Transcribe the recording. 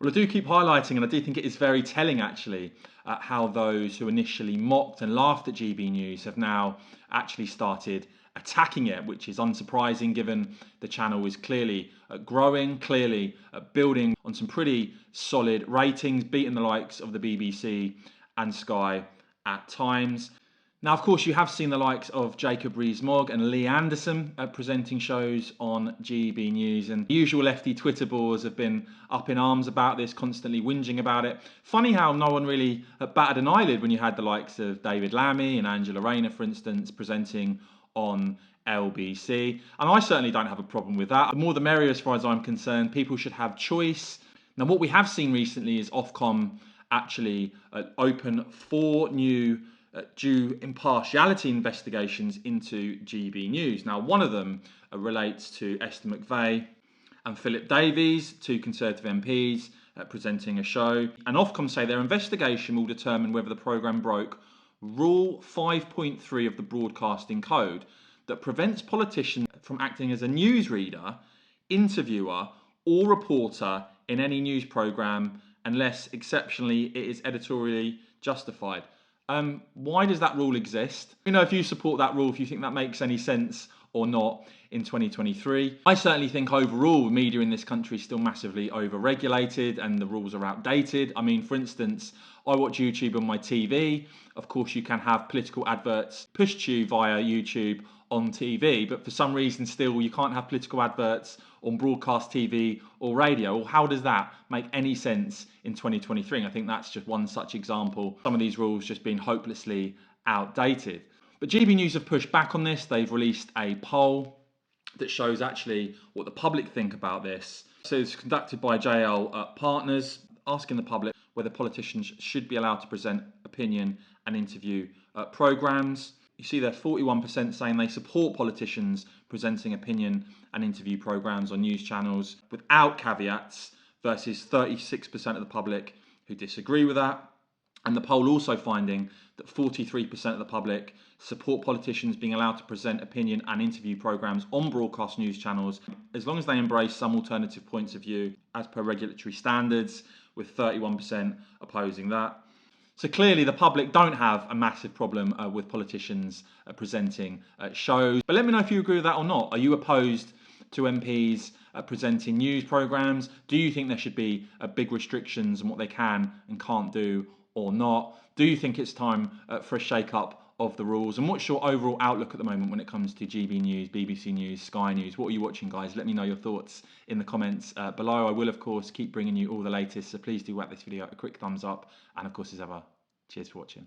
Well, I do keep highlighting, and I do think it is very telling actually, how those who initially mocked and laughed at GB News have now actually started attacking it, which is unsurprising given the channel is clearly growing, clearly building on some pretty solid ratings, beating the likes of the BBC and Sky at times. Now, of course, you have seen the likes of Jacob Rees-Mogg and Lee Anderson presenting shows on GB News, and the usual lefty Twitter boards have been up in arms about this, constantly whinging about it. Funny how no one really batted an eyelid when you had the likes of David Lammy and Angela Rayner, for instance, presenting on LBC. And I certainly don't have a problem with that. The more the merrier as far as I'm concerned. People should have choice. Now, what we have seen recently is Ofcom actually open 4 new due impartiality investigations into GB News. Now, one of them relates to Esther McVey and Philip Davies, 2 Conservative MPs presenting a show. And Ofcom say their investigation will determine whether the programme broke Rule 5.3 of the Broadcasting Code that prevents politicians from acting as a newsreader, interviewer, or reporter in any news programme unless exceptionally it is editorially justified. Why does that rule exist? You know, if you support that rule, if you think that makes any sense or not in 2023. I certainly think overall media in this country is still massively over-regulated and the rules are outdated. I mean, for instance, I watch YouTube on my TV. Of course, you can have political adverts pushed to you via YouTube on TV, but for some reason still you can't have political adverts on broadcast TV or radio. Well, how does that make any sense in 2023? And I think that's just one such example. Some of these rules just being hopelessly outdated. But GB News have pushed back on this. They've released a poll that shows actually what the public think about this. So it's conducted by JL Partners, asking the public whether politicians should be allowed to present opinion and interview programmes. You see there 41% saying they support politicians presenting opinion and interview programmes on news channels without caveats versus 36% of the public who disagree with that. And the poll also finding that 43% of the public support politicians being allowed to present opinion and interview programmes on broadcast news channels as long as they embrace some alternative points of view as per regulatory standards, with 31% opposing that. So clearly the public don't have a massive problem with politicians presenting shows. But let me know if you agree with that or not. Are you opposed to MPs presenting news programmes? Do you think there should be big restrictions on what they can and can't do or not? Do you think it's time for a shake-up of the rules? And what's your overall outlook at the moment when it comes to GB News, BBC News, Sky News? What are you watching, guys? Let me know your thoughts in the comments below. I will, of course, keep bringing you all the latest, so please do whack this video a quick thumbs up. And, of course, as ever, cheers for watching.